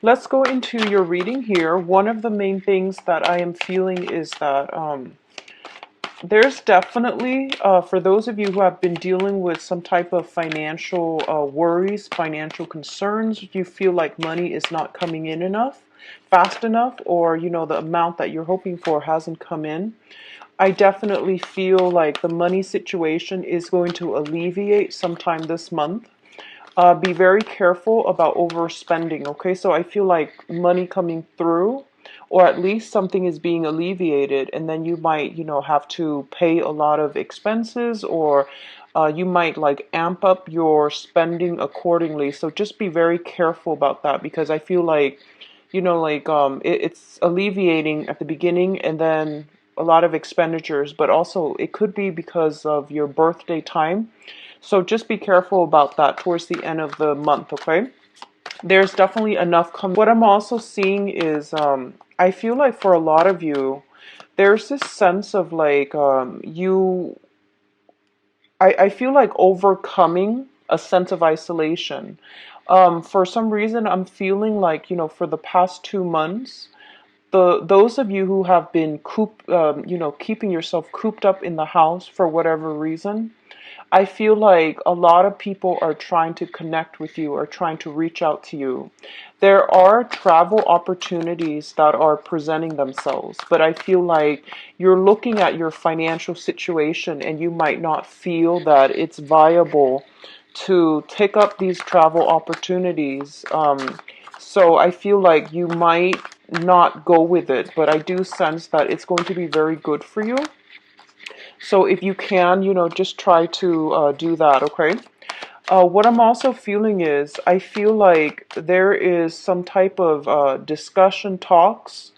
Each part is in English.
Let's go into your reading here. One of the main things that I am feeling is that there's definitely, for those of you who have been dealing with some type of financial worries, financial concerns, you feel like money is not coming in enough, fast enough, or, the amount that you're hoping for hasn't come in. I definitely feel like the money situation is going to alleviate sometime this month. Be very careful about overspending, okay? So I feel like money coming through, or at least something is being alleviated, and then you might, have to pay a lot of expenses, or you might like amp up your spending accordingly. So just be very careful about that because I feel like, it's alleviating at the beginning and then a lot of expenditures, but also it could be because of your birthday time. So just be careful about that towards the end of the month, okay? There's definitely enough coming. What I'm also seeing is I feel like for a lot of you, there's this sense of like I feel like overcoming a sense of isolation. For some reason, I'm feeling like, for the past 2 months, those of you who have been keeping yourself cooped up in the house for whatever reason, I feel like a lot of people are trying to connect with you or trying to reach out to you. There are travel opportunities that are presenting themselves, but I feel like you're looking at your financial situation and you might not feel that it's viable to take up these travel opportunities. So I feel like you might not go with it, but I do sense that it's going to be very good for you. So if you can, just try to do that, okay? What I'm also feeling is I feel like there is some type of discussion talks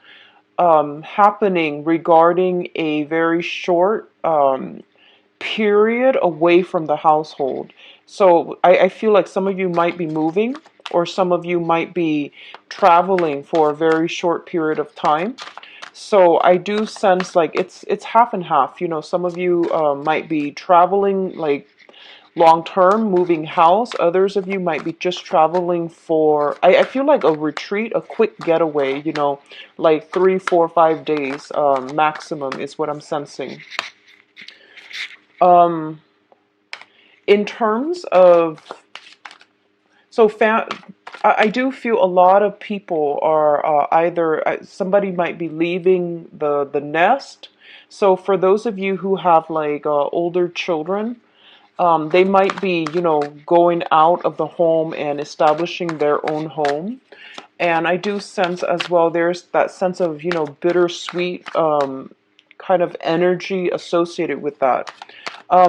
happening regarding a very short period away from the household. So I feel like some of you might be moving or some of you might be traveling for a very short period of time. So I do sense like it's half and half. Some of you might be traveling like long term, moving house. Others of you might be just traveling for. I feel like a retreat, a quick getaway. Like 3, 4, 5 days maximum is what I'm sensing. Um, in terms of so I do feel a lot of people are either somebody might be leaving the nest. So for those of you who have like older children, they might be going out of the home and establishing their own home. And I do sense as well there's that sense of bittersweet kind of energy associated with that.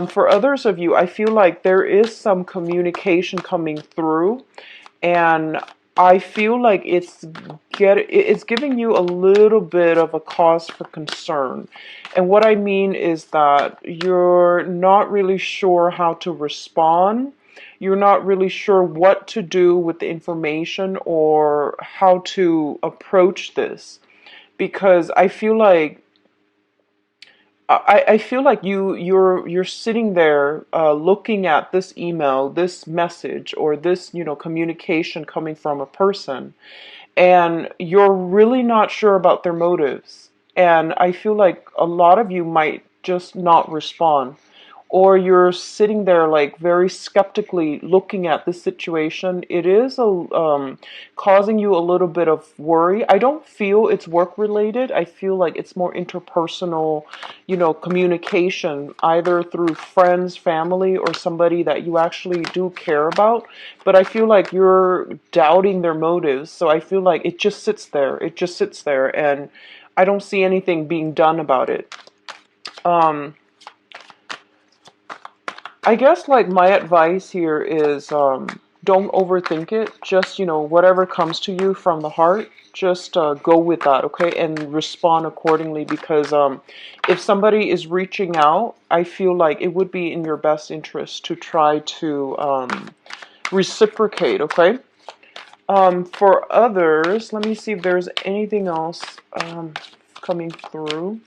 For others of you, I feel like there is some communication coming through, and I feel like it's giving you a little bit of a cause for concern. And what I mean is that you're not really sure how to respond. You're not really sure what to do with the information or how to approach this because I feel like you're sitting there looking at this email, this message, or this communication coming from a person, and you're really not sure about their motives. And I feel like a lot of you might just not respond, or you're sitting there like very skeptically looking at this situation. It is causing you a little bit of worry. I don't feel it's work related. I feel like it's more interpersonal, communication, either through friends, family, or somebody that you actually do care about. But I feel like you're doubting their motives. So I feel like it just sits there. It just sits there, and I don't see anything being done about it. I guess like my advice here is don't overthink it. Just, whatever comes to you from the heart, just go with that, okay? And respond accordingly because if somebody is reaching out, I feel like it would be in your best interest to try to reciprocate, okay? For others, let me see if there's anything else coming through.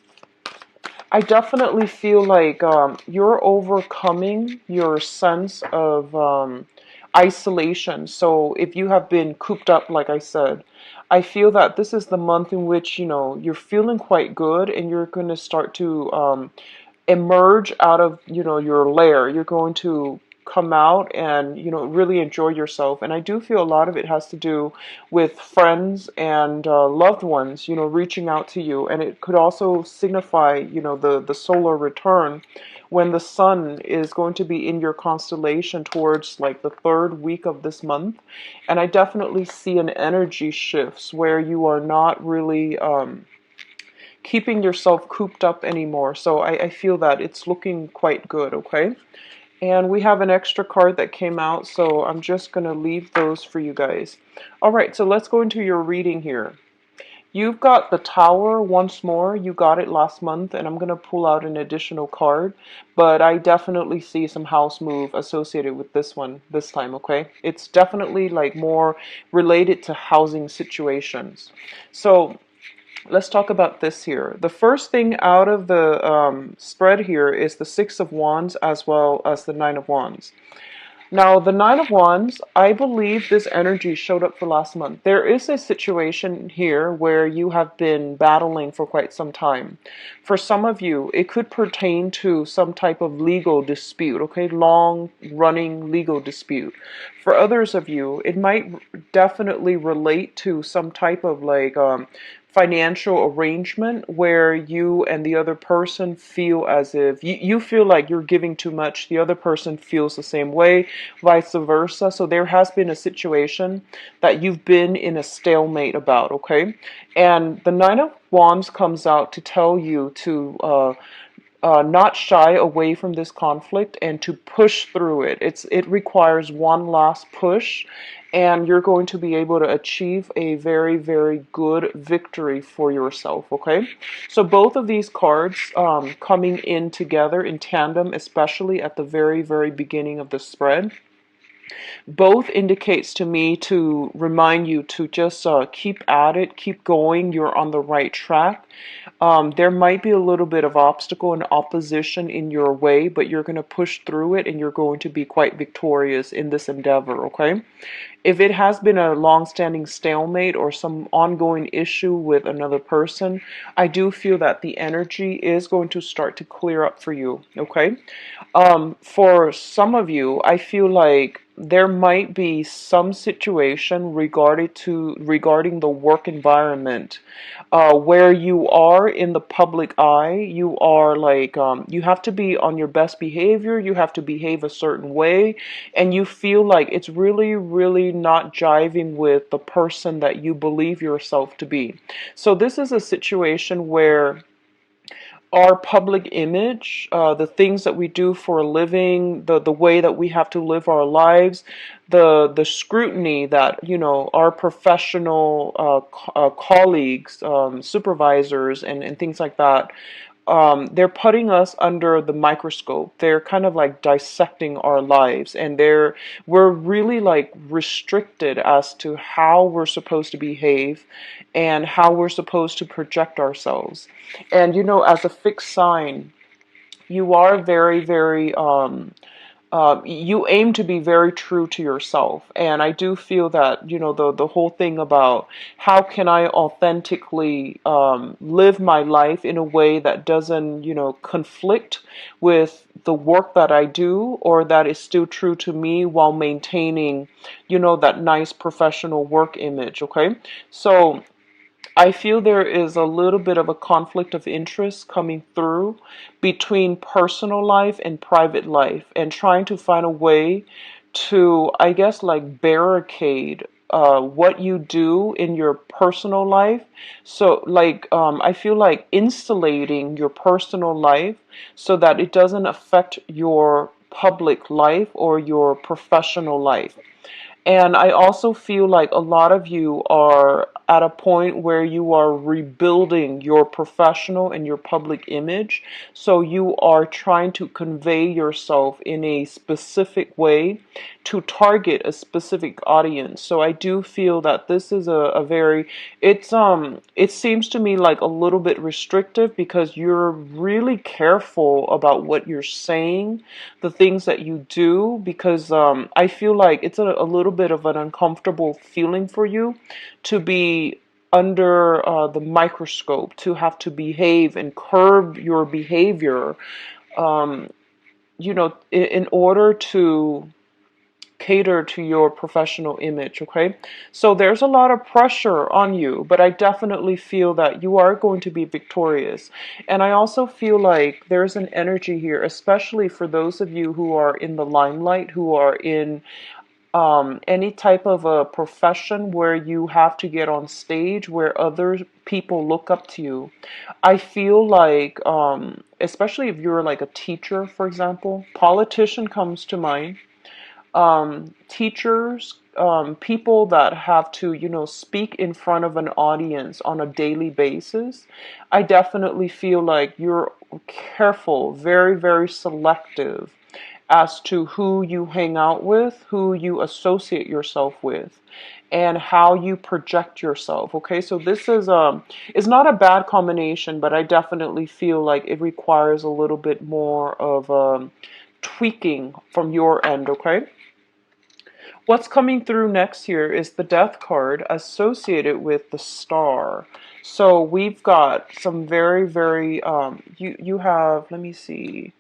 I definitely feel like you're overcoming your sense of isolation. So if you have been cooped up, like I said, I feel that this is the month in which, you're feeling quite good and you're going to start to emerge out of, your lair. You're going to come out and, really enjoy yourself. And I do feel a lot of it has to do with friends and loved ones, reaching out to you. And it could also signify, the solar return when the sun is going to be in your constellation towards like the third week of this month. And I definitely see an energy shifts where you are not really keeping yourself cooped up anymore. So I feel that it's looking quite good, okay? And we have an extra card that came out, so I'm just going to leave those for you guys. All right, so let's go into your reading here. You've got the Tower once more. You got it last month, and I'm going to pull out an additional card. But I definitely see some house move associated with this one this time, okay? It's definitely like more related to housing situations. So let's talk about this here. The first thing out of the spread here is the Six of Wands as well as the Nine of Wands. Now, the Nine of Wands, I believe this energy showed up for last month. There is a situation here where you have been battling for quite some time. For some of you, it could pertain to some type of legal dispute, okay? Long-running legal dispute. For others of you, it might definitely relate to some type of like financial arrangement where you and the other person feel as if you feel like you're giving too much, the other person feels the same way, vice versa. So there has been a situation that you've been in a stalemate about, okay? And the Nine of Wands comes out to tell you to not shy away from this conflict and to push through it. It requires one last push, and you're going to be able to achieve a very, very good victory for yourself, okay? So both of these cards coming in together in tandem, especially at the very, very beginning of the spread, both indicates to me to remind you to just keep at it, keep going. You're on the right track. There might be a little bit of obstacle and opposition in your way, but you're going to push through it and you're going to be quite victorious in this endeavor, okay? If it has been a long-standing stalemate or some ongoing issue with another person, I do feel that the energy is going to start to clear up for you, okay? For some of you, I feel like there might be some situation regarding the work environment where you are in the public eye. You are like you have to be on your best behavior, you have to behave a certain way, and you feel like it's really, really not jiving with the person that you believe yourself to be. So this is a situation where our public image, the things that we do for a living, the way that we have to live our lives, the scrutiny that our professional colleagues, supervisors, and things like that. They're putting us under the microscope. They're kind of like dissecting our lives, and we're really like restricted as to how we're supposed to behave and how we're supposed to project ourselves. And as a fixed sign, you are very, very you aim to be very true to yourself. And I do feel that, the whole thing about how can I authentically live my life in a way that doesn't, conflict with the work that I do, or that is still true to me while maintaining, that nice professional work image, okay? So I feel there is a little bit of a conflict of interest coming through between personal life and private life, and trying to find a way to, I guess, like barricade what you do in your personal life. So, like, I feel like insulating your personal life so that it doesn't affect your public life or your professional life. And I also feel like a lot of you are at a point where you are rebuilding your professional and your public image. So you are trying to convey yourself in a specific way to target a specific audience. So I do feel that this is a very, it seems to me like a little bit restrictive because you're really careful about what you're saying, the things that you do, because I feel like it's a little bit of an uncomfortable feeling for you to be under the microscope, to have to behave and curb your behavior, in order to cater to your professional image, okay? So there's a lot of pressure on you, but I definitely feel that you are going to be victorious. And I also feel like there's an energy here, especially for those of you who are in the limelight, who are in any type of a profession where you have to get on stage, where other people look up to you. I feel like, especially if you're like a teacher, for example, politician comes to mind, teachers, people that have to, speak in front of an audience on a daily basis. I definitely feel like you're careful, very, very selective as to who you hang out with, who you associate yourself with, and how you project yourself. Okay, so this is not a bad combination, but I definitely feel like it requires a little bit more of tweaking from your end. Okay. What's coming through next here is the Death card associated with the Star. So we've got some very, very, you have, let me see.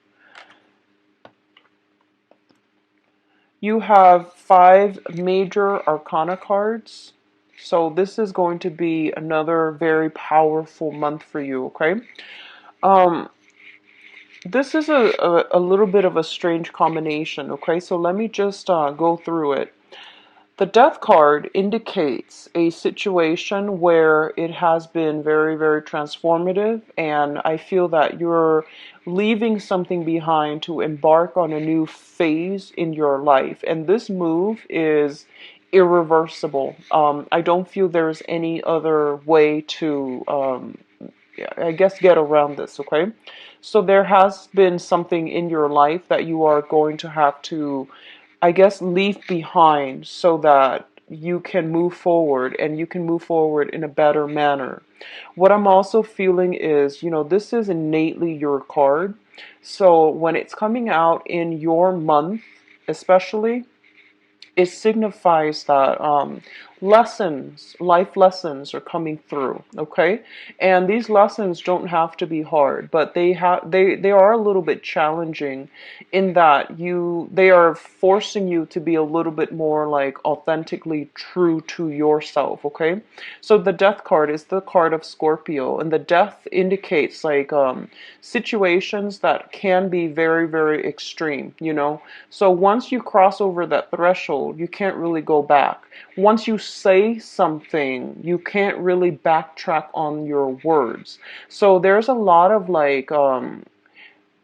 You have 5 major arcana cards. So this is going to be another very powerful month for you, okay? This is a little bit of a strange combination, okay? So let me just go through it. The Death card indicates a situation where it has been very, very transformative, and I feel that you're leaving something behind to embark on a new phase in your life. And this move is irreversible. I don't feel there's any other way to, I guess, get around this, okay? So there has been something in your life that you are going to have to, I guess, leave behind so that you can move forward, and you can move forward in a better manner. What I'm also feeling is, this is innately your card. So when it's coming out in your month, especially, it signifies that life lessons are coming through, okay? And these lessons don't have to be hard, but they are a little bit challenging in that they are forcing you to be a little bit more like authentically true to yourself, okay? So the Death card is the card of Scorpio, and the Death indicates like situations that can be very, very extreme, So once you cross over that threshold, you can't really go back. Once you say something, you can't really backtrack on your words. So there's a lot of like,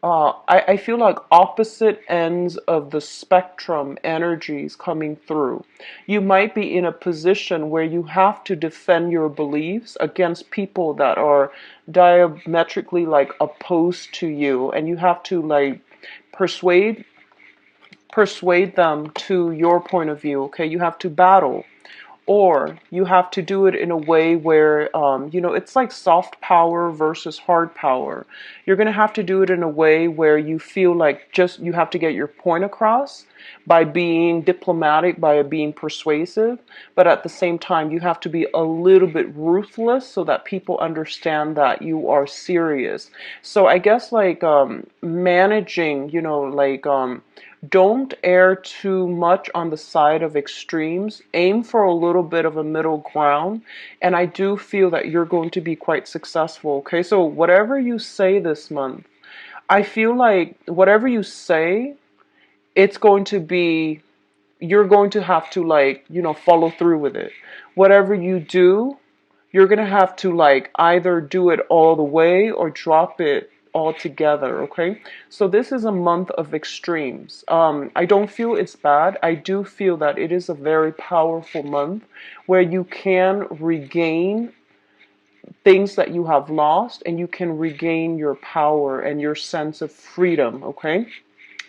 I feel like opposite ends of the spectrum energies coming through. You might be in a position where you have to defend your beliefs against people that are diametrically like opposed to you, and you have to like persuade them to your point of view, okay? You have to battle. Or you have to do it in a way where, it's like soft power versus hard power. You're going to have to do it in a way where you feel like just you have to get your point across by being diplomatic, by being persuasive. But at the same time, you have to be a little bit ruthless so that people understand that you are serious. So I guess like managing, don't err too much on the side of extremes. Aim for a little bit of a middle ground. And I do feel that you're going to be quite successful. Okay, so whatever you say this month, I feel like whatever you say, it's going to be, you're going to have to like, follow through with it. Whatever you do, you're going to have to like either do it all the way or drop it altogether, okay? So this is a month of extremes. I don't feel it's bad. I do feel that it is a very powerful month where you can regain things that you have lost, and you can regain your power and your sense of freedom, okay?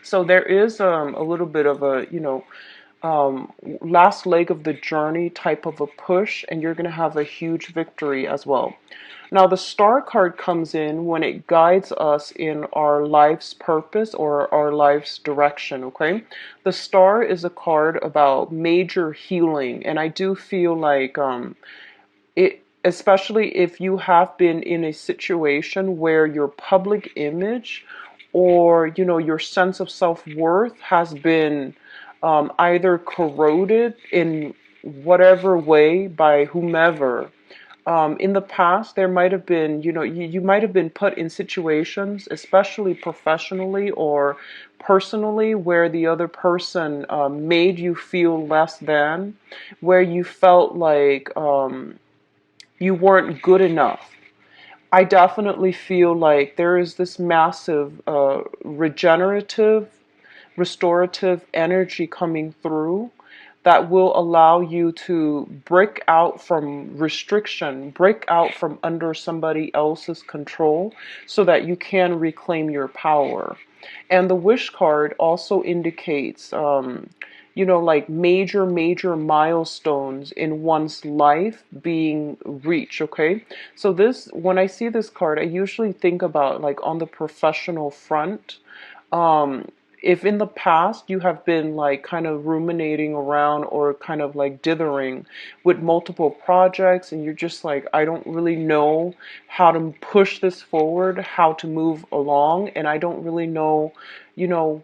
So there is a little bit of a, last leg of the journey type of a push, and you're going to have a huge victory as well. Now, the star card comes in when it guides us in our life's purpose or our life's direction, okay? The star is a card about major healing, and I do feel like it, especially if you have been in a situation where your public image or your sense of self-worth has been either corroded in whatever way by whomever. In the past, there might have been, you might have been put in situations, especially professionally or personally, where the other person made you feel less than, where you felt like you weren't good enough. I definitely feel like there is this massive regenerative, restorative energy coming through that will allow you to break out from restriction, break out from under somebody else's control so that you can reclaim your power. And the wish card also indicates, like major milestones in one's life being reached, okay? So when I see this card, I usually think about like on the professional front. Um, if in the past you have been like kind of ruminating around or kind of like dithering with multiple projects and you're just like, I don't really know how to push this forward, how to move along, and I don't really know,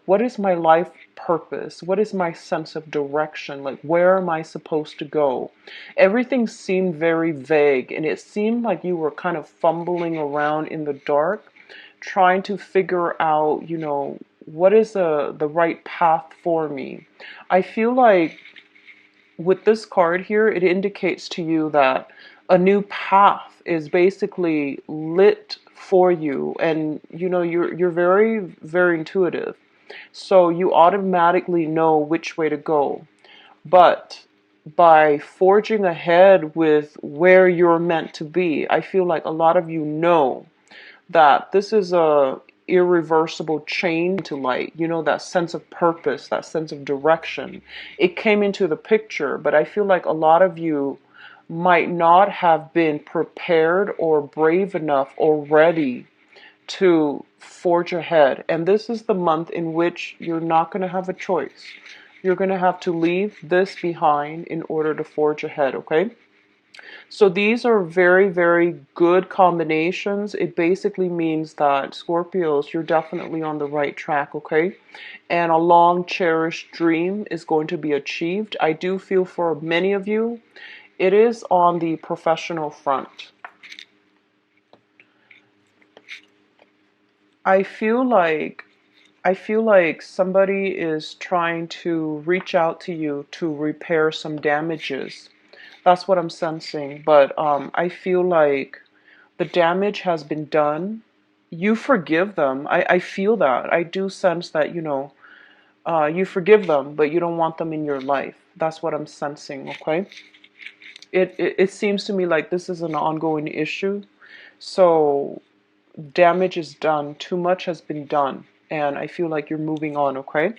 what is my life purpose? What is my sense of direction? Like, where am I supposed to go? Everything seemed very vague, and it seemed like you were kind of fumbling around in the dark, trying to figure out, what is the right path for me. I feel like with this card here, it indicates to you that a new path is basically lit for you, and you're very very intuitive, so you automatically know which way to go. But by forging ahead with where you're meant to be, I feel like a lot of you know that this is a irreversible change to light, that sense of purpose, that sense of direction. It came into the picture, but I feel like a lot of you might not have been prepared or brave enough or ready to forge ahead. And this is the month in which you're not going to have a choice. You're going to have to leave this behind in order to forge ahead, okay? So these are very, very good combinations. It basically means that Scorpios, you're definitely on the right track, okay? And a long cherished dream is going to be achieved. I do feel for many of you, it is on the professional front. I feel like somebody is trying to reach out to you to repair some damages. That's what I'm sensing. But I feel like the damage has been done. You forgive them. I feel that. I do sense that, you forgive them, but you don't want them in your life. That's what I'm sensing, okay? It seems to me like this is an ongoing issue. So damage is done. Too much has been done. And I feel like you're moving on, okay?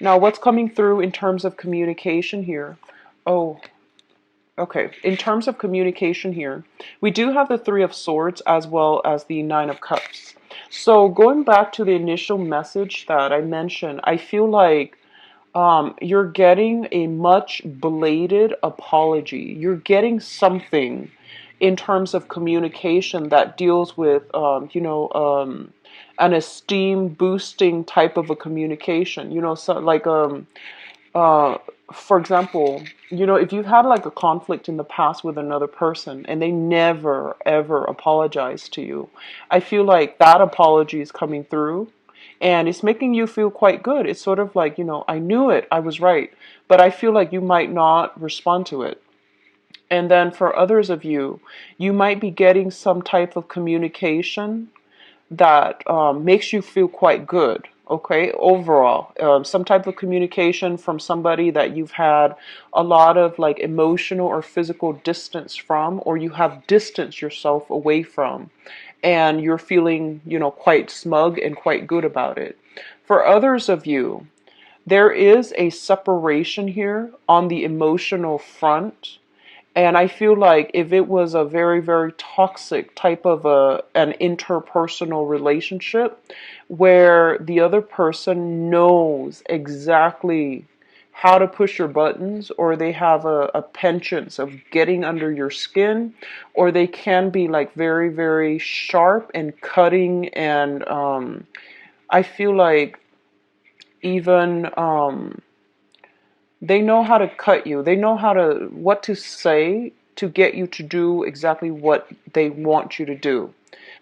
Now, what's coming through in terms of communication here? Oh, okay. In terms of communication here, we do have the Three of Swords as well as the Nine of Cups. So going back to the initial message that I mentioned, I feel like you're getting a much belated apology. You're getting something in terms of communication that deals with, an esteem boosting type of a communication. So like, uh, for example, if you've had like a conflict in the past with another person and they never ever apologize to you, I feel like that apology is coming through and it's making you feel quite good. It's sort of like, I knew it, I was right, but I feel like you might not respond to it. And then for others of you, you might be getting some type of communication that makes you feel quite good. Okay, overall, some type of communication from somebody that you've had a lot of like emotional or physical distance from, or you have distanced yourself away from, and you're feeling, quite smug and quite good about it. For others of you, There is a separation here on the emotional front. And I feel like if it was a very, very toxic type of an interpersonal relationship where the other person knows exactly how to push your buttons, or they have a penchant of getting under your skin, or they can be like very, very sharp and cutting, and I feel like even they know how to cut you. They know how to what to say to get you to do exactly what they want you to do.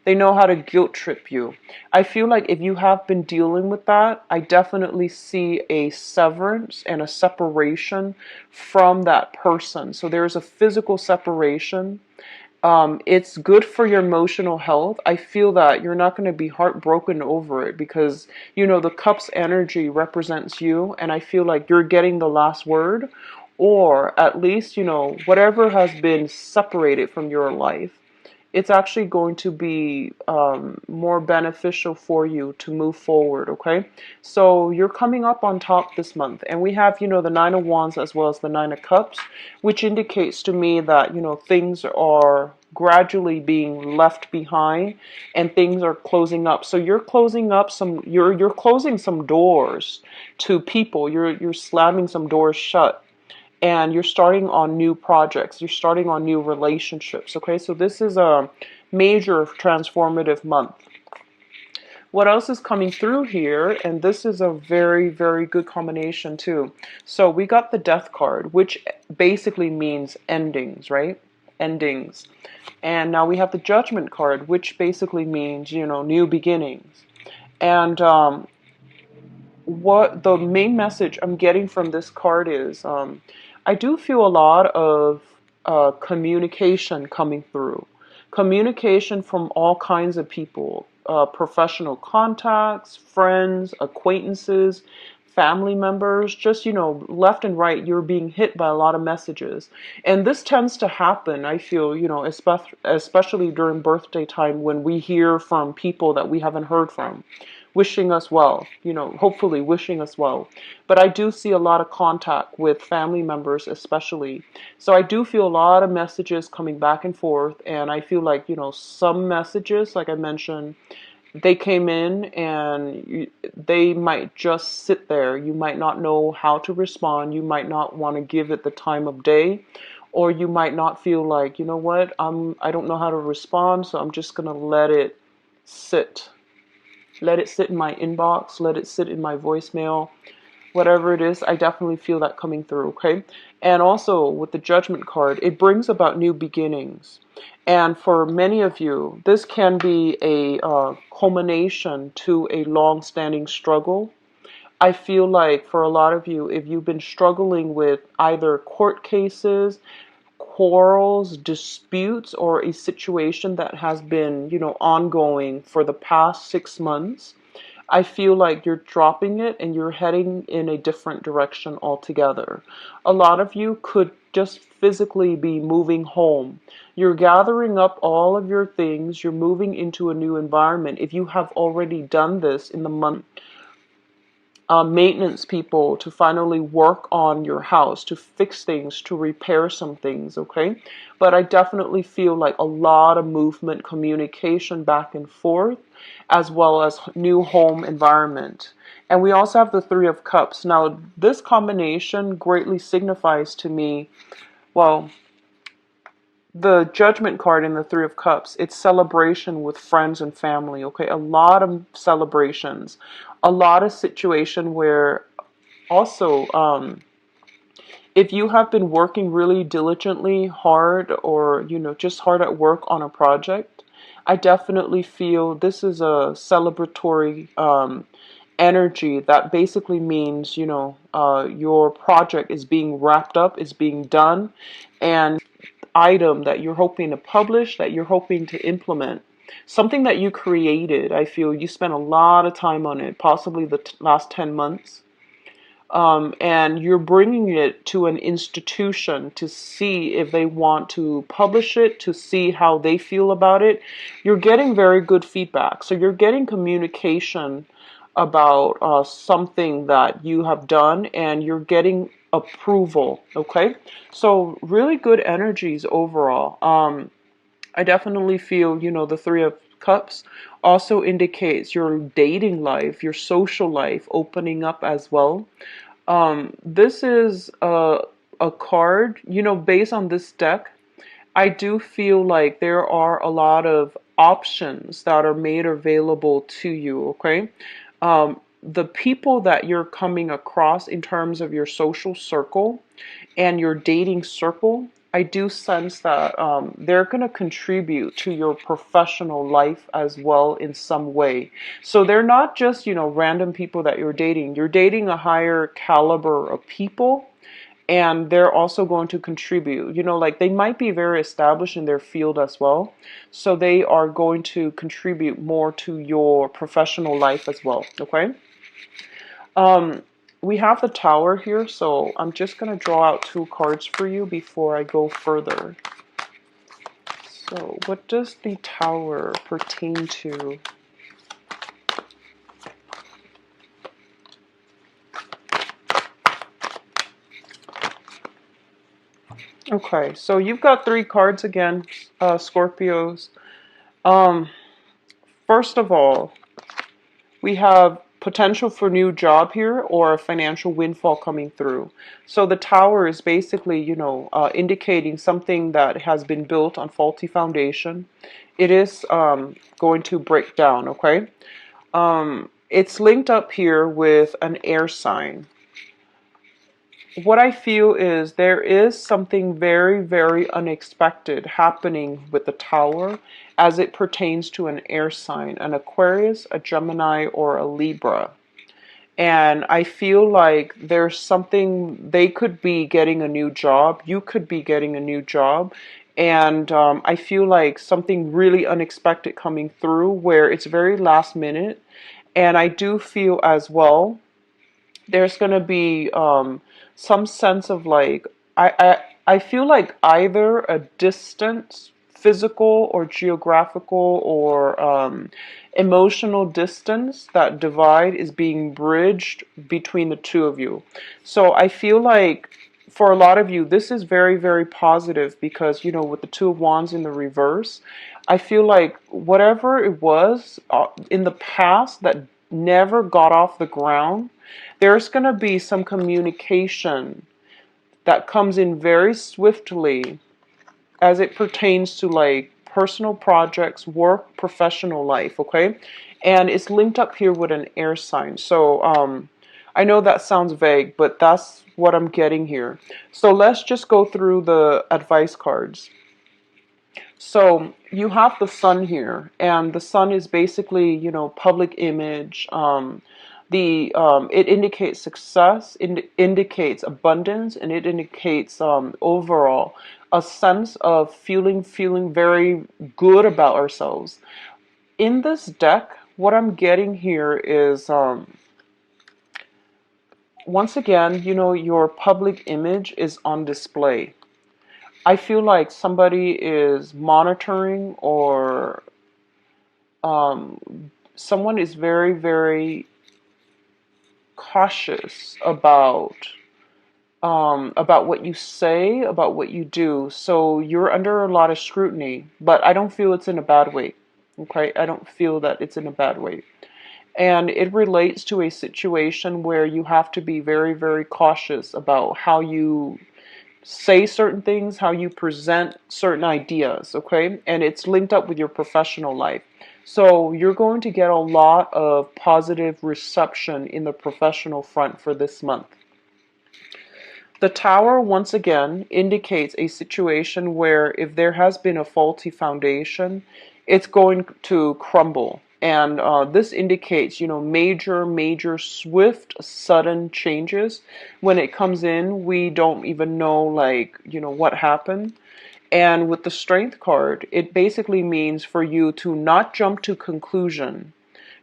They know how to guilt trip you. I feel like if you have been dealing with that, I definitely see a severance and a separation from that person. So there's a physical separation. It's good for your emotional health. I feel that you're not going to be heartbroken over it because, the cup's energy represents you, and I feel like you're getting the last word, or at least, whatever has been separated from your life, it's actually going to be more beneficial for you to move forward, okay? So you're coming up on top this month, and we have, the Nine of Wands as well as the Nine of Cups, which indicates to me that, things are gradually being left behind and things are closing up. So you're closing up you're closing some doors to people. You're slamming some doors shut, and you're starting on new projects, you're starting on new relationships, okay? So this is a major transformative month. What else is coming through here? And this is a very, very good combination too. So we got the Death card, which basically means endings, right? Endings. And now we have the Judgment card, which basically means, new beginnings. And what the main message I'm getting from this card is, I do feel a lot of communication coming through. Communication from all kinds of people, professional contacts, friends, acquaintances, family members, just, left and right, you're being hit by a lot of messages. And this tends to happen, I feel, especially during birthday time when we hear from people that we haven't heard from, wishing us well, hopefully wishing us well. But I do see a lot of contact with family members, especially. So I do feel a lot of messages coming back and forth. And I feel like, some messages, like I mentioned, they came in and they might just sit there. You might not know how to respond. You might not want to give it the time of day. Or you might not feel like, you know what, I don't know how to respond, so I'm just going to let it sit. Let it sit in my inbox, let it sit in my voicemail, whatever it is. I definitely feel that coming through, okay? And also with the Judgment card, it brings about new beginnings. And for many of you, this can be a culmination to a long-standing struggle. I feel like for a lot of you, if you've been struggling with either court cases, quarrels, disputes, or a situation that has been, ongoing for the past 6 months, I feel like you're dropping it and you're heading in a different direction altogether. A lot of you could just physically be moving home. You're gathering up all of your things, you're moving into a new environment. If you have already done this in the month, maintenance people to finally work on your house, to fix things, to repair some things, okay? But I definitely feel like a lot of movement, communication back and forth, as well as new home environment. And we also have the Three of Cups. Now, this combination greatly signifies to me, well, the Judgment card in the Three of Cups, it's celebration with friends and family, okay? A lot of celebrations, a lot of situation where also, if you have been working really diligently hard, or, just hard at work on a project, I definitely feel this is a celebratory energy that basically means, your project is being wrapped up, is being done, and item that you're hoping to publish, that you're hoping to implement, something that you created. I feel you spent a lot of time on it, possibly the last 10 months. And you're bringing it to an institution to see if they want to publish it, to see how they feel about it. You're getting very good feedback. So you're getting communication about something that you have done, and you're getting approval. Okay, so really good energies overall. I definitely feel, the Three of Cups also indicates your dating life, your social life opening up as well. This is a card, based on this deck. I do feel like there are a lot of options that are made available to you, okay? The people that you're coming across in terms of your social circle and your dating circle, I do sense that they're going to contribute to your professional life as well in some way. So they're not just, random people that you're dating. You're dating a higher caliber of people, and they're also going to contribute. Like they might be very established in their field as well. So they are going to contribute more to your professional life as well, okay? Um, we have the Tower here, so I'm just going to draw out 2 cards for you before I go further. So what does the Tower pertain to? Okay, so you've got 3 cards again, Scorpios. Um, First of all, we have potential for new job here or a financial windfall coming through. So the Tower is basically, indicating something that has been built on faulty foundation. It is going to break down, okay? It's linked up here with an air sign. What I feel is there is something very, very unexpected happening with the Tower as it pertains to an air sign, an Aquarius, a Gemini, or a Libra. And I feel like there's something, they could be getting a new job, you could be getting a new job, and I feel like something really unexpected coming through where it's very last minute. And I do feel as well there's going to be some sense of like I feel like either a distance, physical or geographical or emotional distance, that divide is being bridged between the two of you. So I feel like for a lot of you this is very, very positive because with the Two of Wands in the reverse, I feel like whatever it was in the past that never got off the ground, there's going to be some communication that comes in very swiftly as it pertains to like personal projects, work, professional life, okay? And it's linked up here with an air sign. So I know that sounds vague, but that's what I'm getting here. So let's just go through the advice cards. So you have the Sun here, and the Sun is basically, public image. It indicates success, it indicates abundance, and it indicates overall a sense of feeling very good about ourselves. In this deck, what I'm getting here is once again, your public image is on display. I feel like somebody is monitoring, or someone is very, very cautious about what you say, about what you do. So you're under a lot of scrutiny, but I don't feel it's in a bad way. Okay, I don't feel that it's in a bad way. And it relates to a situation where you have to be very, very cautious about how you say certain things, how you present certain ideas, okay? And it's linked up with your professional life. So you're going to get a lot of positive reception in the professional front for this month. The Tower, once again, indicates a situation where if there has been a faulty foundation, it's going to crumble. And this indicates, major, swift, sudden changes. When it comes in, we don't even know, what happened. And with the Strength card, it basically means for you to not jump to conclusion.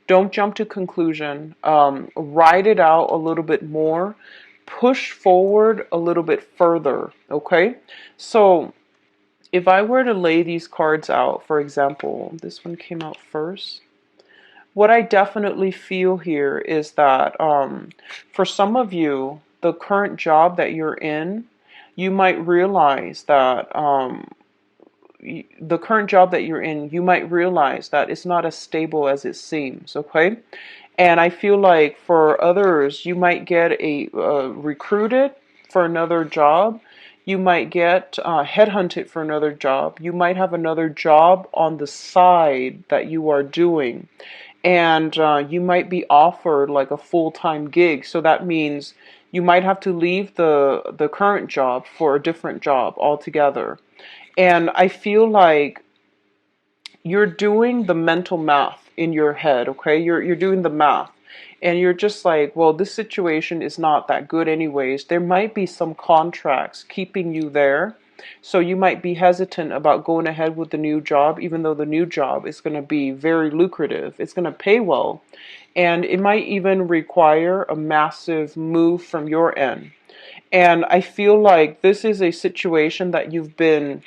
Don't jump to conclusion. Ride it out a little bit more. Push forward a little bit further, okay? So if I were to lay these cards out, for example, this one came out first. what I definitely feel here is that for some of you, the current job that you're in, you might realize that the current job that you're in, you might realize that it's not as stable as it seems, okay? And I feel like for others, you might get recruited for another job. You might get headhunted for another job. You might have another job on the side that you are doing. And you might be offered like a full-time gig. So that means you might have to leave the current job for a different job altogether. And I feel like you're doing the mental math in your head, okay? You're doing the math. And you're just like, well, this situation is not that good anyways. There might be some contracts keeping you there. So you might be hesitant about going ahead with the new job, even though the new job is going to be very lucrative. It's going to pay well. And it might even require a massive move from your end. And I feel like this is a situation that you've been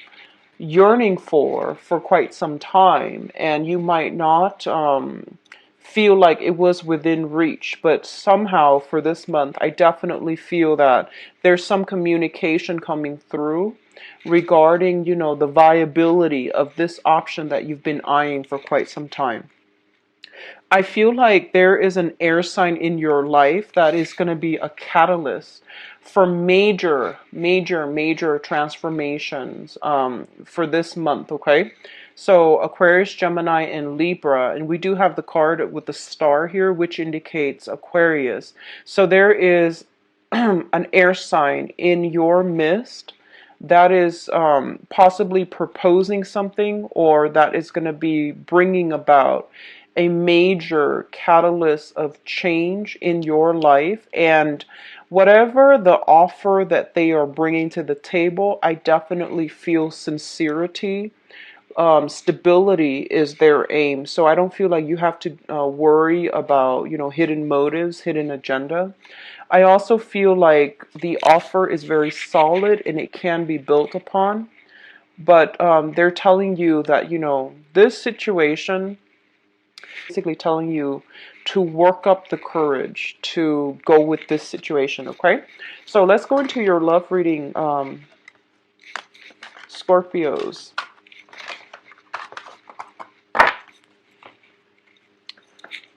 yearning for quite some time, and you might not feel like it was within reach, but somehow for this month I definitely feel that there's some communication coming through regarding, you know, the viability of this option that you've been eyeing for quite some time. I feel like there is an air sign in your life that is going to be a catalyst for major transformations for this month, okay? So Aquarius, Gemini, and Libra, and we do have the card with the star here, which indicates Aquarius. So there is an air sign in your midst that is possibly proposing something, or that is going to be bringing about a major catalyst of change in your life. And whatever the offer that they are bringing to the table, I definitely feel sincerity. Stability is their aim. So I don't feel like you have to worry about, you know, hidden motives, hidden agenda. I also feel like the offer is very solid and it can be built upon. But they're telling you that, you know, this situation, basically telling you to work up the courage to go with this situation, okay? So let's go into your love reading, Scorpios.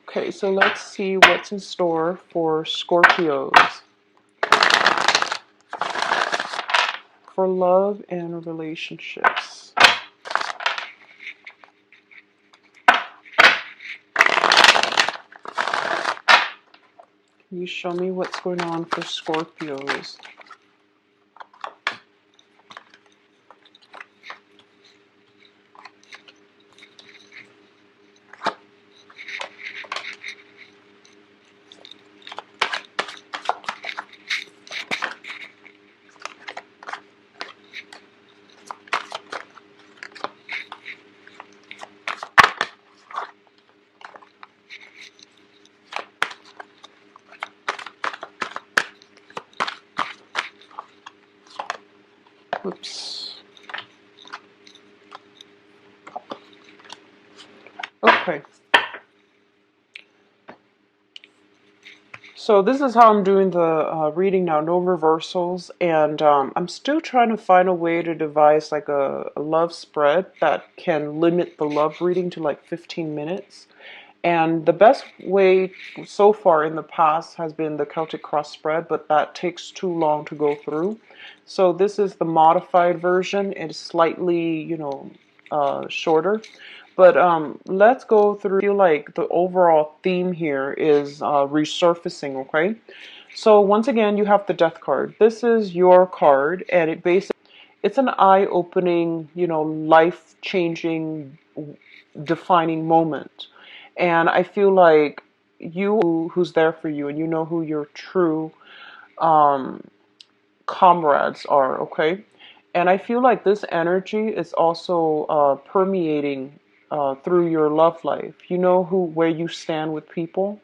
Okay, so let's see what's in store for Scorpios for love and relationships. Can you show me what's going on for Scorpios? Oops. Okay. So this is how I'm doing the reading now, no reversals, and I'm still trying to find a way to devise like a love spread that can limit the love reading to like 15 minutes. And the best way so far in the past has been the Celtic cross spread, but that takes too long to go through. So this is the modified version. It's slightly, you know, shorter. But let's go through. I feel like the overall theme here is resurfacing, okay? So once again, you have the Death card. This is your card, and it's an eye-opening, you know, life-changing, defining moment. And I feel like who's there for you, and you know who your true um, comrades are, okay? And I feel like this energy is also permeating through your love life. You know where you stand with people,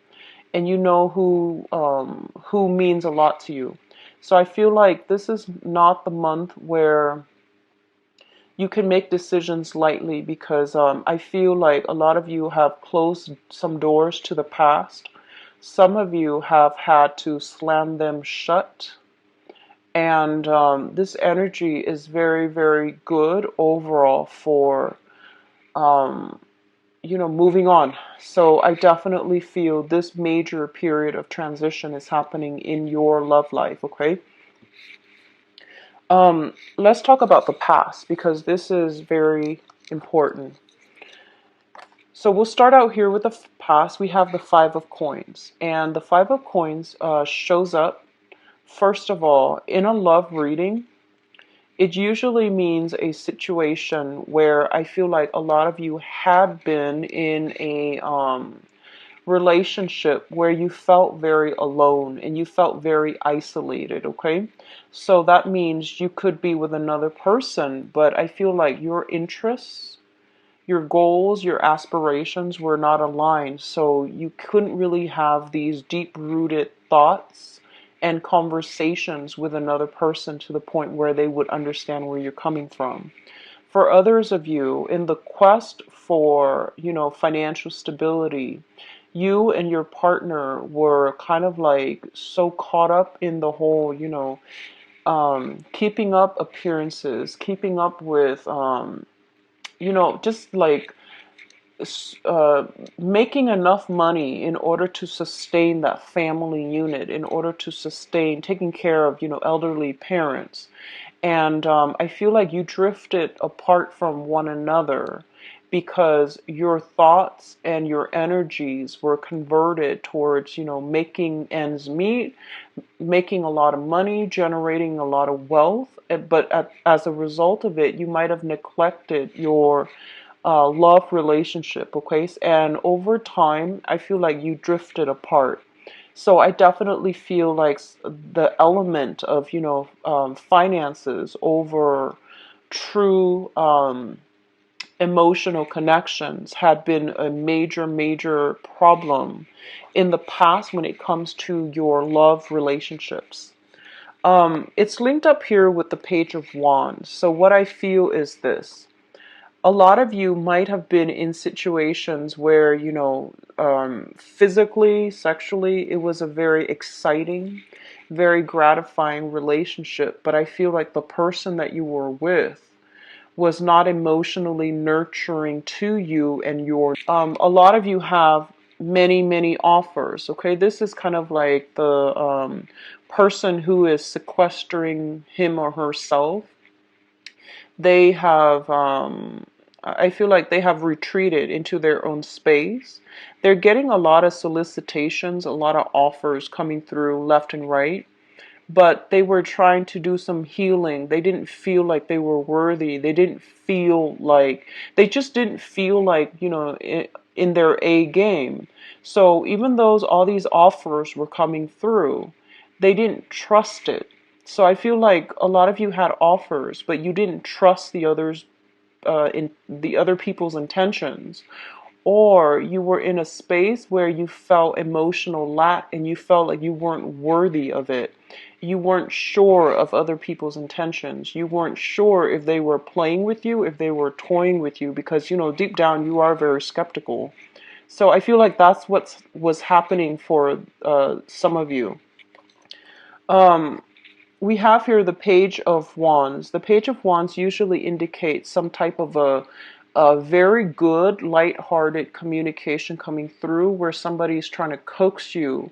and you know who means a lot to you. So I feel like this is not the month where you can make decisions lightly because I feel like a lot of you have closed some doors to the past. Some of you have had to slam them shut. And this energy is very, very good overall for, um, moving on. So I definitely feel this major period of transition is happening in your love life, okay? Let's talk about the past because this is very important. So we'll start out here with the past. We have the Five of Coins, and the Five of Coins shows up, first of all, in a love reading. It usually means a situation where I feel like a lot of you had been in a relationship where you felt very alone and you felt very isolated, okay? So that means you could be with another person, but I feel like your interests, your goals, your aspirations were not aligned. So you couldn't really have these deep rooted thoughts and conversations with another person to the point where they would understand where you're coming from. For others of you, in the quest for, financial stability, you and your partner were kind of like so caught up in the whole, keeping up appearances, keeping up with, just like uh, making enough money in order to sustain that family unit, in order to sustain taking care of, elderly parents. And I feel like you drifted apart from one another because your thoughts and your energies were converted towards, making ends meet, making a lot of money, generating a lot of wealth. But as a result of it, you might have neglected your love relationship, okay? And over time, I feel like you drifted apart. So I definitely feel like the element of, finances over true emotional connections had been a major, major problem in the past when it comes to your love relationships. It's linked up here with the Page of Wands. So what I feel is this. A lot of you might have been in situations where, physically, sexually, it was a very exciting, very gratifying relationship. But I feel like the person that you were with was not emotionally nurturing to you and your. A lot of you have many, many offers. Okay, this is kind of like the person who is sequestering him or herself. They have, I feel like they have retreated into their own space. They're getting a lot of solicitations, a lot of offers coming through left and right, but they were trying to do some healing. They didn't feel like they were worthy. They just didn't feel like, in their A game. So even though all these offers were coming through, they didn't trust it. So I feel like a lot of you had offers, but you didn't trust in the other people's intentions, or you were in a space where you felt emotional lack and you felt like you weren't worthy of it. You weren't sure of other people's intentions. You weren't sure if they were playing with you, if they were toying with you, because, deep down you are very skeptical. So I feel like that's what was happening for some of you. We have here the Page of Wands. The Page of Wands usually indicates some type of a very good, light-hearted communication coming through where somebody is trying to coax you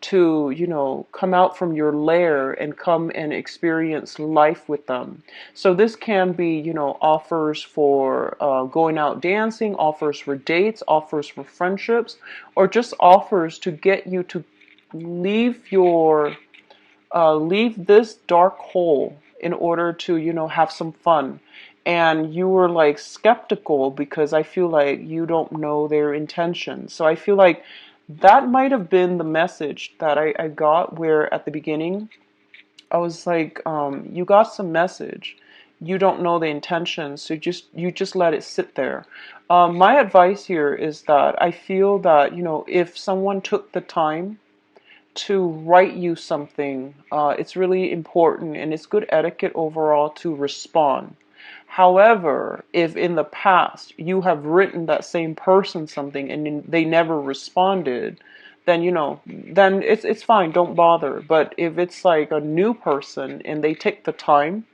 to, come out from your lair and come and experience life with them. So this can be, offers for going out dancing, offers for dates, offers for friendships, or just offers to get you to leave leave this dark hole in order to, have some fun. And you were like skeptical because I feel like you don't know their intentions. So I feel like that might have been the message that I got, where at the beginning I was like, you got some message. You don't know the intentions, so you just let it sit there. My advice here is that I feel that, if someone took the time to write you something, it's really important and it's good etiquette overall to respond. However, if in the past you have written that same person something and they never responded, then then it's fine, don't bother. But if it's like a new person and they take the time,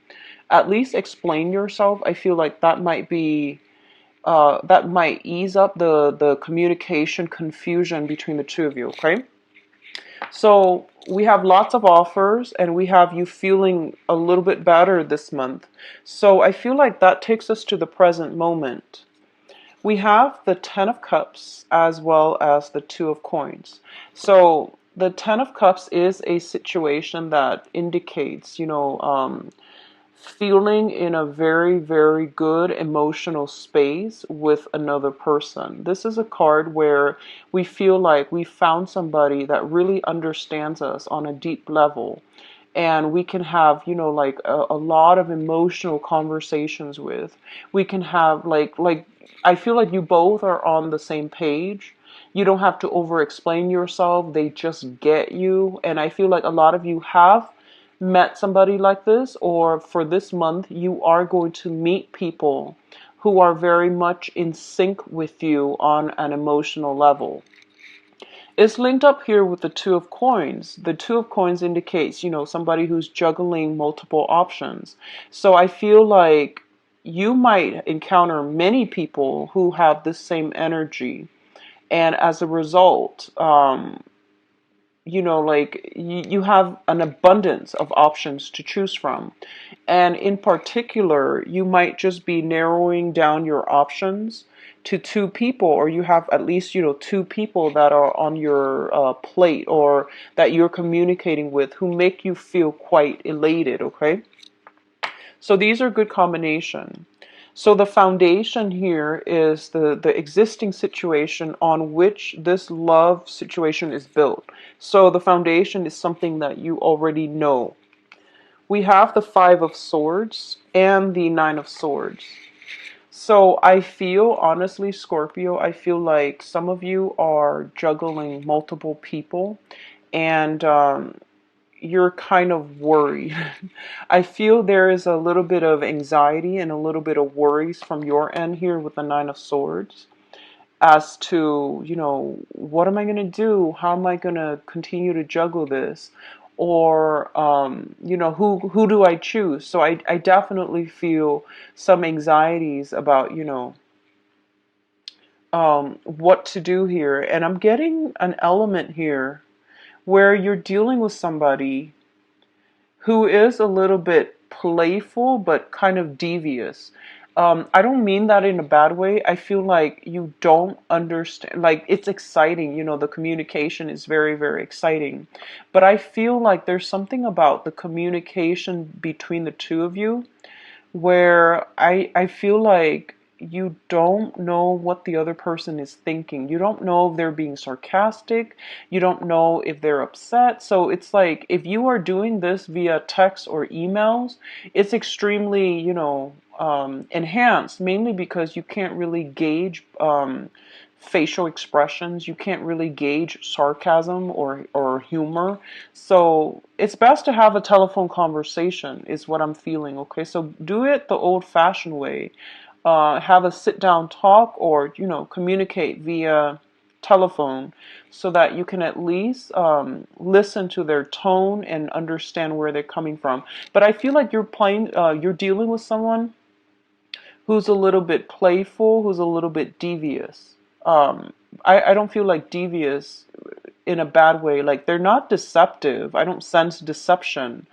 at least explain yourself. I feel like that might be that might ease up the communication confusion between the two of you, okay? So we have lots of offers and we have you feeling a little bit better this month. So I feel like that takes us to the present moment. We have the Ten of Cups as well as the Two of Coins. So the Ten of Cups is a situation that indicates, feeling in a very, very good emotional space with another person. This is a card where we feel like we found somebody that really understands us on a deep level. And we can have, like a lot of emotional conversations with. We can have I feel like you both are on the same page. You don't have to over explain yourself. They just get you. And I feel like a lot of you have met somebody like this, or for this month, you are going to meet people who are very much in sync with you on an emotional level. It's linked up here with the Two of Coins. The Two of Coins indicates, somebody who's juggling multiple options. So I feel like you might encounter many people who have this same energy. And as a result, you have an abundance of options to choose from. And in particular, you might just be narrowing down your options to two people, or you have at least, two people that are on your plate or that you're communicating with who make you feel quite elated, okay? So these are good combination. So the foundation here is the existing situation on which this love situation is built. So the foundation is something that you already know. We have the Five of Swords and the Nine of Swords. So I feel, honestly, Scorpio, I feel like some of you are juggling multiple people, and you're kind of worried. I feel there is a little bit of anxiety and a little bit of worries from your end here with the Nine of Swords as to, what am I going to do? How am I going to continue to juggle this? Or, who do I choose? So I definitely feel some anxieties about, what to do here. And I'm getting an element here where you're dealing with somebody who is a little bit playful but kind of devious. I don't mean that in a bad way. I feel like you don't understand. Like, it's exciting, the communication is very, very exciting. But I feel like there's something about the communication between the two of you where I feel like you don't know what the other person is thinking. You don't know if they're being sarcastic. You don't know if they're upset. So it's like if you are doing this via text or emails, it's extremely, enhanced, mainly because you can't really gauge facial expressions. You can't really gauge sarcasm or humor. So it's best to have a telephone conversation is what I'm feeling. Okay, so do it the old-fashioned way. Have a sit-down talk, or communicate via telephone, so that you can at least listen to their tone and understand where they're coming from. But I feel like you're dealing with someone who's a little bit playful, who's a little bit devious. I don't feel like devious in a bad way. Like, they're not deceptive. I don't sense deception.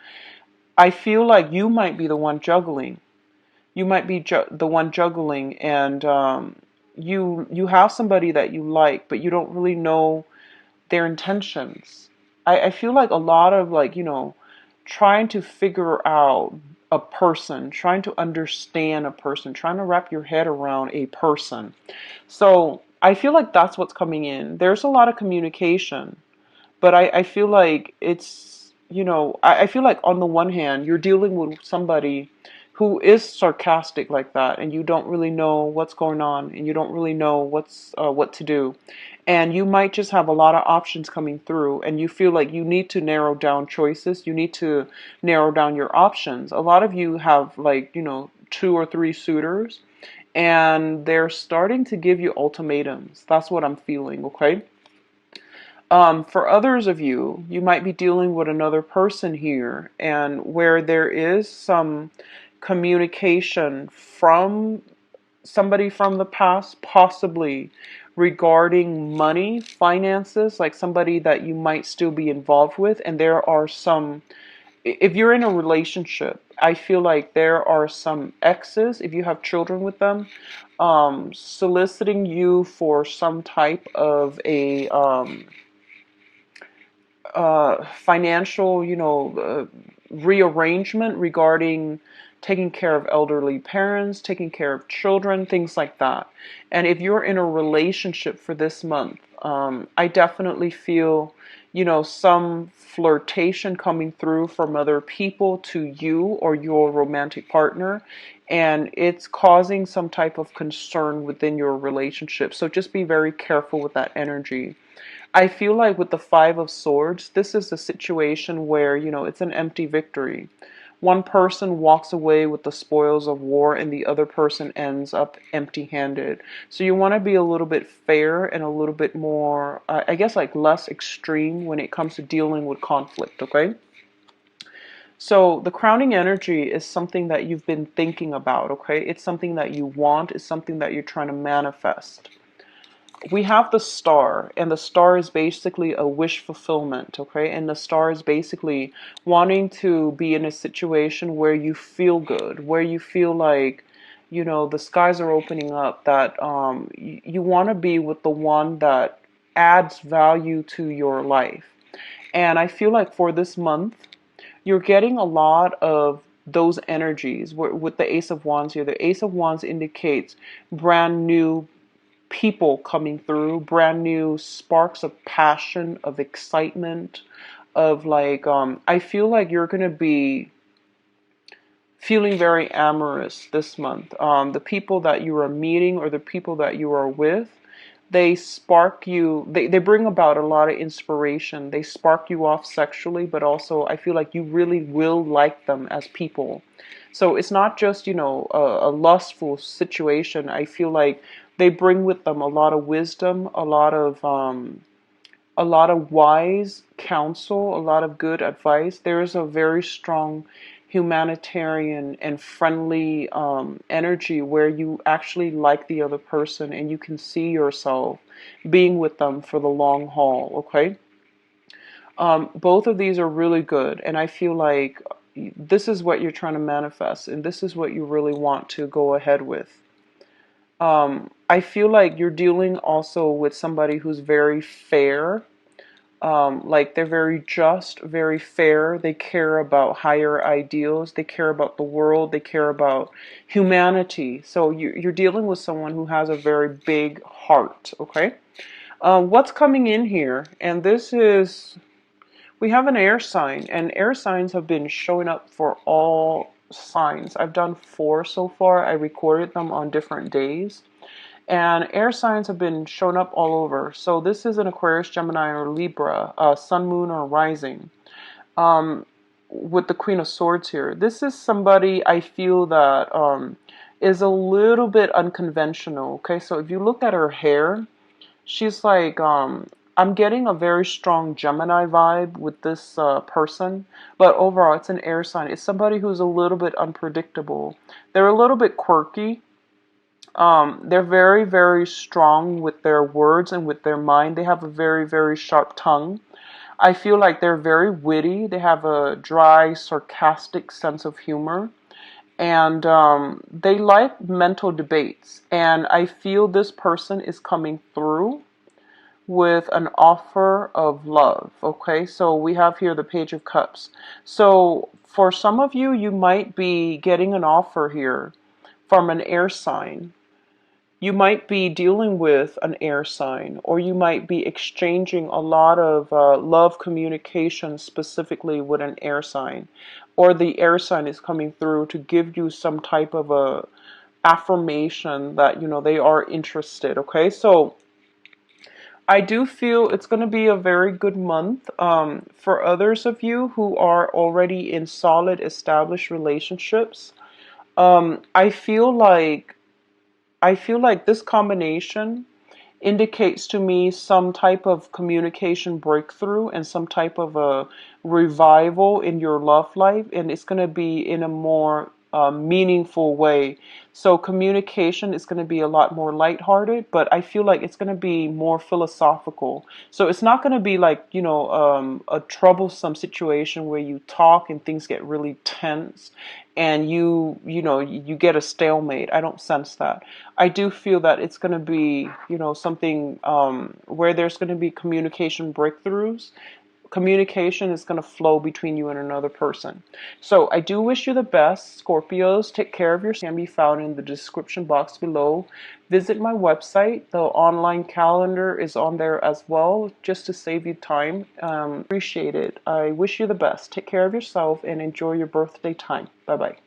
I feel like you might be the one juggling. You might be the one juggling, and you have somebody that you like, but you don't really know their intentions. I feel like a lot of, like, trying to figure out a person, trying to understand a person, trying to wrap your head around a person. So I feel like that's what's coming in. There's a lot of communication, but I feel like it's, I feel like on the one hand, you're dealing with somebody who is sarcastic like that, and you don't really know what's going on, and you don't really know what to do. And you might just have a lot of options coming through, and you feel like you need to narrow down choices. You need to narrow down your options. A lot of you have, like, 2 or 3 suitors, and they're starting to give you ultimatums. That's what I'm feeling, okay? For others of you, you might be dealing with another person here, and where there is some communication from somebody from the past, possibly regarding money, finances, like somebody that you might still be involved with. And there are some, if you're in a relationship, I feel like there are some exes, if you have children with them, soliciting you for some type of a financial, rearrangement regarding taking care of elderly parents, taking care of children, things like that. And if you're in a relationship for this month, I definitely feel, some flirtation coming through from other people to you or your romantic partner. And it's causing some type of concern within your relationship. So just be very careful with that energy. I feel like with the Five of Swords, this is a situation where, it's an empty victory. One person walks away with the spoils of war and the other person ends up empty-handed. So you want to be a little bit fair and a little bit more, I guess, like less extreme when it comes to dealing with conflict, okay? So the crowning energy is something that you've been thinking about, okay? It's something that you want, it's something that you're trying to manifest. We have the star, and the star is basically a wish fulfillment, okay? And the star is basically wanting to be in a situation where you feel good, where you feel like, the skies are opening up, that you want to be with the one that adds value to your life. And I feel like for this month, you're getting a lot of those energies. With the Ace of Wands here, the Ace of Wands indicates brand new people coming through, brand new sparks of passion, of excitement, of like, I feel like you're going to be feeling very amorous this month. The people that you are meeting or the people that you are with, they spark you, they bring about a lot of inspiration. They spark you off sexually, but also I feel like you really will like them as people. So it's not just, a lustful situation. I feel like they bring with them a lot of wisdom, a lot of wise counsel, a lot of good advice. There is a very strong humanitarian and friendly energy where you actually like the other person and you can see yourself being with them for the long haul, okay? Both of these are really good, and I feel like this is what you're trying to manifest, and this is what you really want to go ahead with. I feel like you're dealing also with somebody who's very fair. Like they're very just, very fair. They care about higher ideals. They care about the world. They care about humanity. So you're dealing with someone who has a very big heart, okay? What's coming in here? And this is, we have an air sign, and air signs have been showing up for all signs. I've done 4 so far. I recorded them on different days. And air signs have been shown up all over. So this is an Aquarius, Gemini, or Libra, Sun, Moon, or Rising. With the Queen of Swords here. This is somebody I feel that is a little bit unconventional. Okay, so if you look at her hair, she's like, I'm getting a very strong Gemini vibe with this person. But overall, it's an air sign. It's somebody who's a little bit unpredictable. They're a little bit quirky. They're very, very strong with their words and with their mind. They have a very, very sharp tongue. I feel like they're very witty. They have a dry, sarcastic sense of humor. And they like mental debates. And I feel this person is coming through with an offer of love. Okay, so we have here the Page of Cups. So for some of you, you might be getting an offer here from an air sign. You might be dealing with an air sign, or you might be exchanging a lot of love communication specifically with an air sign, or the air sign is coming through to give you some type of a affirmation that they are interested. Okay, so I do feel it's going to be a very good month. For others of you who are already in solid established relationships, I feel like this combination indicates to me some type of communication breakthrough and some type of a revival in your love life, and it's going to be in a more meaningful way. So communication is going to be a lot more lighthearted, but I feel like it's going to be more philosophical. So it's not going to be like, a troublesome situation where you talk and things get really tense and you get a stalemate. I don't sense that. I do feel that it's going to be, something where there's going to be communication breakthroughs. Communication is going to flow between you and another person. So I do wish you the best, Scorpios. Take care of yourself. Can be found in the description box below. Visit my website. The online calendar is on there as well, just to save you time. Appreciate it. I wish you the best. Take care of yourself and enjoy your birthday time. Bye bye.